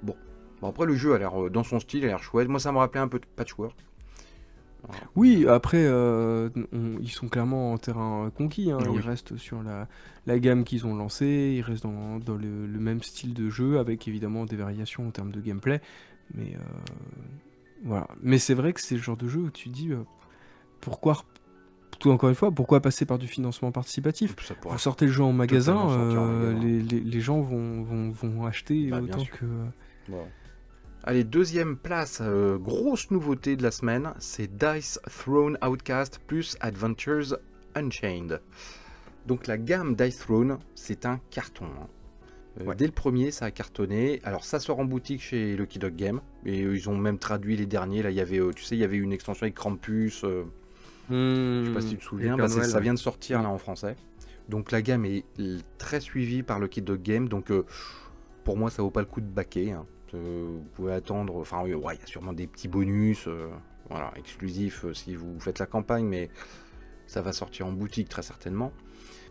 Bon, après le jeu a l'air, dans son style, il a l'air chouette. Moi, ça me rappelait un peu de Patchwork. Voilà. Oui, après, ils sont clairement en terrain conquis. Hein. Oui. Ils restent sur la gamme qu'ils ont lancée. Ils restent dans le même style de jeu, avec évidemment des variations en termes de gameplay. Mais voilà. Mais c'est vrai que c'est le genre de jeu où tu dis encore une fois, pourquoi passer par du financement participatif? Vous sortez le jeu en magasin, les gens vont acheter autant que... Wow. Allez, 2ème place, grosse nouveauté de la semaine, c'est Dice Throne Outcast plus Adventures Unchained. Donc la gamme Dice Throne, c'est un carton. Hein. Dès le premier, ça a cartonné. Alors ça sort en boutique chez Lucky Dog Game, et ils ont même traduit les derniers. Là, il y avait, tu sais, il y avait une extension avec Krampus. Je sais pas si tu te souviens, ça vient de sortir là en français. Donc la gamme est très suivie par Lucky Dog Game, donc pour moi ça vaut pas le coup de baquer. Hein. Vous pouvez attendre, enfin il y a sûrement des petits bonus, voilà, exclusifs si vous faites la campagne, mais ça va sortir en boutique très certainement.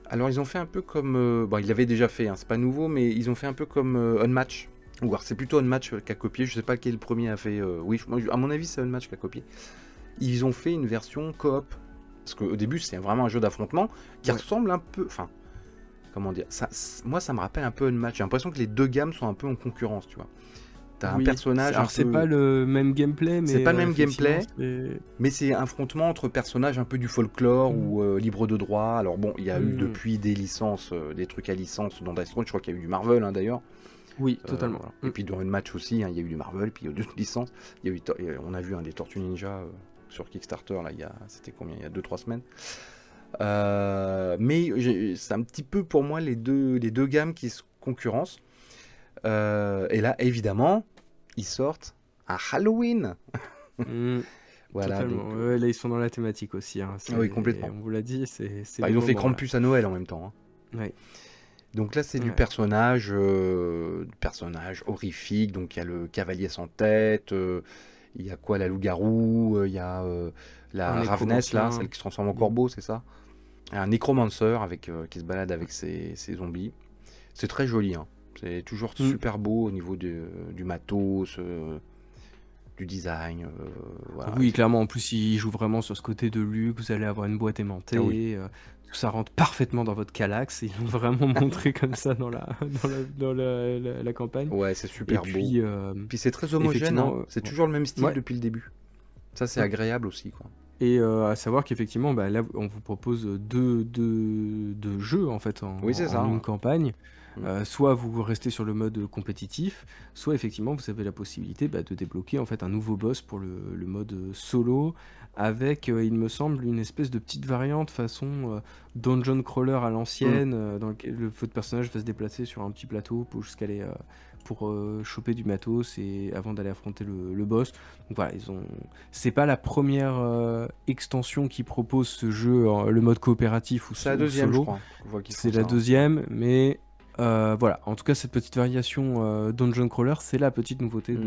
Alors ils ont fait un peu comme, ils l'avaient déjà fait, hein, c'est pas nouveau, mais ils ont fait un peu comme Unmatch. Ou alors c'est plutôt Unmatch qui a copié, je sais pas quel premier a fait, oui, à mon avis c'est Unmatch qui a copié. Ils ont fait une version coop, parce qu'au début c'est vraiment un jeu d'affrontement qui ressemble un peu, enfin, comment dire, moi ça me rappelle un peu Unmatch, j'ai l'impression que les deux gammes sont un peu en concurrence, tu vois. T'as un personnage. Alors c'est pas le même gameplay, mais. C'est pas le même gameplay, mais c'est un affrontement entre personnages un peu du folklore ou libre de droit. Alors bon, il y a eu depuis des licences, des trucs à licence dans Dice Throne, je crois qu'il y a eu du Marvel hein, d'ailleurs. Oui, totalement. Voilà. Et puis dans Unmatch aussi, hein, il y a eu du Marvel, puis il y a eu d'autres licences. Il y a eu, on a vu des Tortues Ninja sur Kickstarter, là, c'était combien? Il y a 2-3 semaines. Mais c'est un petit peu pour moi les deux gammes qui se concurrencent. Et là, évidemment, ils sortent à Halloween. Voilà, donc, là, ils sont dans la thématique aussi. Hein. Oui, complètement. On vous l'a dit, ils ont fait Krampus à Noël en même temps. Hein. Ouais. Donc là, c'est du personnage horrifique. Donc il y a le cavalier sans tête, il y a quoi, la loup-garou, il y a la Raveness, là, celle qui se transforme en corbeau, c'est ça? Un nécromancer qui se balade avec ses zombies. C'est très joli, hein. C'est toujours super beau au niveau du matos, du design. Voilà. Oui, clairement, en plus, il joue vraiment sur ce côté de luxe. Vous allez avoir une boîte aimantée. Tout ça rentre parfaitement dans votre Calax. Ils l'ont vraiment montré comme ça dans la campagne. Ouais, c'est super beau. Puis c'est très homogène. Hein. C'est toujours le même style depuis le début. Ça, c'est agréable aussi, quoi. Et à savoir qu'effectivement, là, on vous propose deux jeux en fait en une campagne. Soit vous restez sur le mode compétitif, soit effectivement vous avez la possibilité de débloquer en fait un nouveau boss pour le mode solo, avec il me semble une espèce de petite variante façon dungeon crawler à l'ancienne, dans lequel votre personnage va se déplacer sur un petit plateau pour choper du matos et avant d'aller affronter le boss. Donc voilà, c'est pas la première extension qui propose ce jeu, le mode coopératif ou C'est la deuxième, solo. je crois. qu'on voit qu'ils font C'est la ça, hein. deuxième, mais voilà. En tout cas, cette petite variation Dungeon Crawler, c'est la petite nouveauté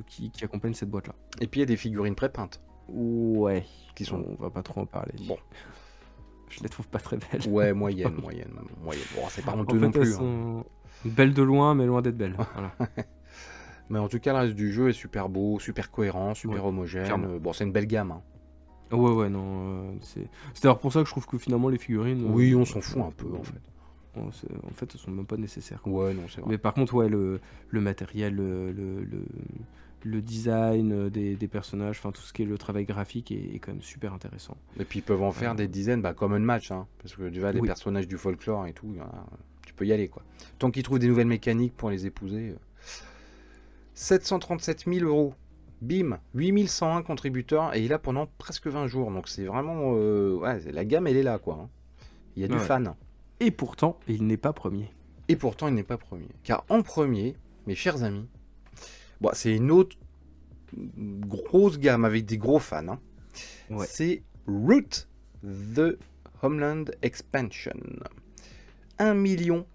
qui accompagne cette boîte-là. Et puis il y a des figurines pré-peintes. Ouais. Qui sont... On va pas trop en parler. Bon. Je les trouve pas très belles. Ouais, moyenne. Bon, c'est pas honteux En fait, non plus. elles sont belles de loin, mais loin d'être belles. Voilà. Mais en tout cas, le reste du jeu est super beau, super cohérent, super homogène. clairement. Bon, c'est une belle gamme. Hein. Ouais, non. C'est d'ailleurs pour ça que je trouve que finalement les figurines. Oui, on s'en fout un peu en fait. En fait, elles sont même pas nécessaires, quoi. Ouais, non, c'est vrai. Mais par contre, ouais, le matériel, le design des personnages, enfin tout ce qui est le travail graphique est quand même super intéressant. Et puis ils peuvent en faire des dizaines, comme un match, hein, parce que tu vois, des personnages du folklore et tout, tu peux y aller, quoi. Tant qu'ils trouvent des nouvelles mécaniques pour les épouser. 737 000 euros. Bim, 8101 contributeurs, et il est là pendant presque 20 jours, donc c'est vraiment... la gamme, elle est là, quoi. Hein. Il y a du fan. Et pourtant, il n'est pas premier. Et pourtant, il n'est pas premier. Car en premier, mes chers amis, bon, c'est une autre grosse gamme avec des gros fans. Hein. Ouais. C'est Root the Homeland Expansion. 1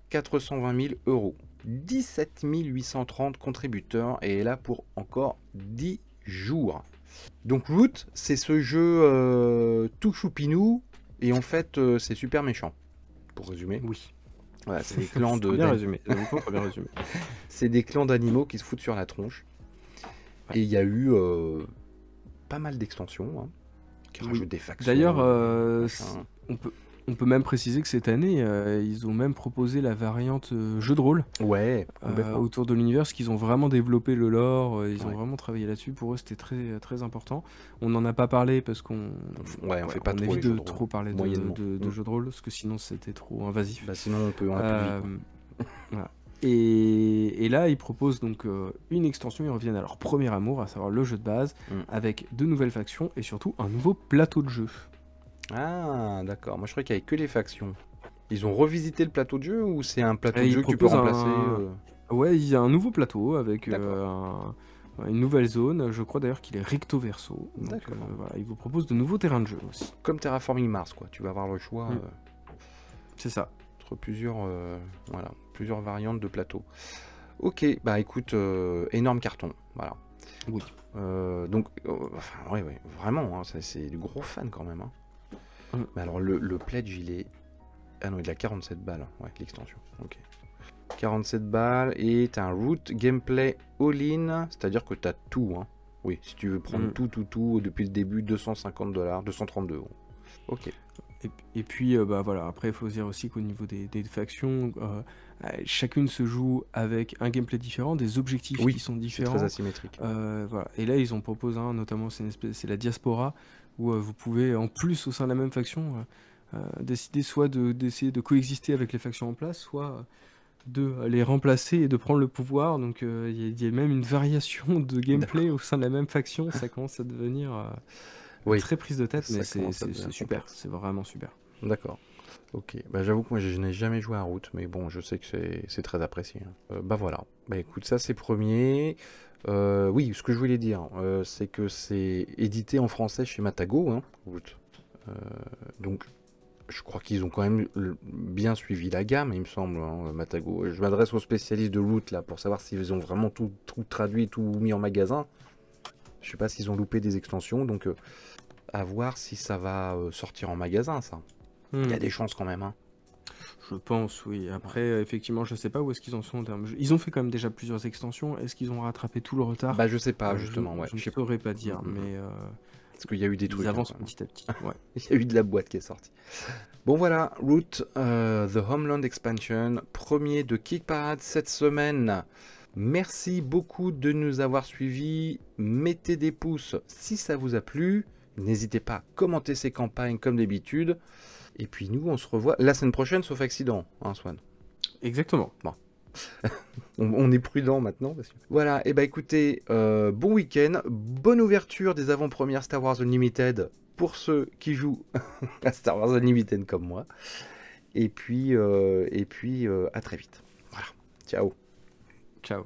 420 000 euros. 17 830 contributeurs et est là pour encore 10 jours. Donc Root, c'est ce jeu tout choupinou et en fait c'est super méchant. Pour résumer. Oui. Voilà, c'est des clans de. Bien résumé. Très bien résumé. C'est des clans d'animaux qui se foutent sur la tronche. Ouais. Et il y a eu pas mal d'extensions hein, qui rajoutent des factions. D'ailleurs, on peut même préciser que cette année, ils ont même proposé la variante jeu de rôle. Ouais. Autour de l'univers, parce qu'ils ont vraiment développé le lore, ils ont vraiment travaillé là-dessus. Pour eux, c'était très, très important. On n'en a pas parlé parce qu'on fait pas trop évite de trop parler de jeux de rôle, parce que sinon c'était trop invasif. Sinon, on peut en appeler. Voilà. Et là, ils proposent donc une extension. Ils reviennent à leur premier amour, à savoir le jeu de base, avec de nouvelles factions et surtout un nouveau plateau de jeu. Ah, d'accord. Moi, je croyais qu'il n'y avait que les factions. Ils ont revisité le plateau de jeu ou c'est un plateau de jeu que tu peux remplacer Ouais, il y a un nouveau plateau avec une nouvelle zone. Je crois d'ailleurs qu'il est recto verso. Donc, voilà, il vous propose de nouveaux terrains de jeu aussi. Comme Terraforming Mars, quoi. Tu vas avoir le choix. C'est ça. Entre plusieurs variantes de plateaux. Ok, bah écoute, énorme carton. Voilà. Oui. Donc, vraiment, hein, c'est du gros fan quand même. Hein. Mais alors, le pledge, il est... Ah non, il a 47 balles. Ouais, l'extension. Ok. 47 balles et t'as un root gameplay all-in, c'est-à-dire que t'as tout. Hein. Oui, si tu veux prendre tout, depuis le début, $250, 232 euros. Ok. Et puis, voilà, après, il faut dire aussi qu'au niveau des factions, chacune se joue avec un gameplay différent, des objectifs qui sont différents. C'est très asymétrique. Voilà. Et là, ils ont proposé un, notamment, c'est la diaspora, où vous pouvez, en plus, au sein de la même faction, décider soit d'essayer de coexister avec les factions en place, soit de les remplacer et de prendre le pouvoir. Donc, il y a même une variation de gameplay au sein de la même faction. Ça commence à devenir... très prise de tête, mais c'est super, c'est vraiment super. D'accord. Ok, j'avoue que moi je n'ai jamais joué à Root, mais bon, je sais que c'est très apprécié. Voilà, écoute, ça c'est premier. Oui, ce que je voulais dire, c'est que c'est édité en français chez Matago, hein, Root. Donc, je crois qu'ils ont quand même bien suivi la gamme, il me semble, hein, Matago. Je m'adresse aux spécialistes de Root là pour savoir s'ils ont vraiment tout traduit, tout mis en magasin. Je sais pas s'ils ont loupé des extensions, donc à voir si ça va sortir en magasin, ça. Il y a des chances quand même. Hein. Je pense, oui. Après, effectivement, je sais pas où est-ce qu'ils en sont en termes de jeu. Ils ont fait quand même déjà plusieurs extensions. Est-ce qu'ils ont rattrapé tout le retard? Je sais pas, justement. Je ne saurais pas dire, mais... Parce qu'il y a eu des trucs. Ils avancent petit à petit. Ouais. Il y a eu de la boîte qui est sortie. Bon voilà, Root, The Homeland Expansion, premier de Geek Parade cette semaine. Merci beaucoup de nous avoir suivis. Mettez des pouces si ça vous a plu. N'hésitez pas à commenter ces campagnes comme d'habitude. Et puis nous, on se revoit la semaine prochaine, sauf accident, hein, Swan? Exactement. Bon, On est prudent maintenant. Voilà, et bah écoutez, bon week-end, bonne ouverture des avant-premières Star Wars Unlimited pour ceux qui jouent à Star Wars Unlimited comme moi. Et puis à très vite. Voilà, ciao. Ciao.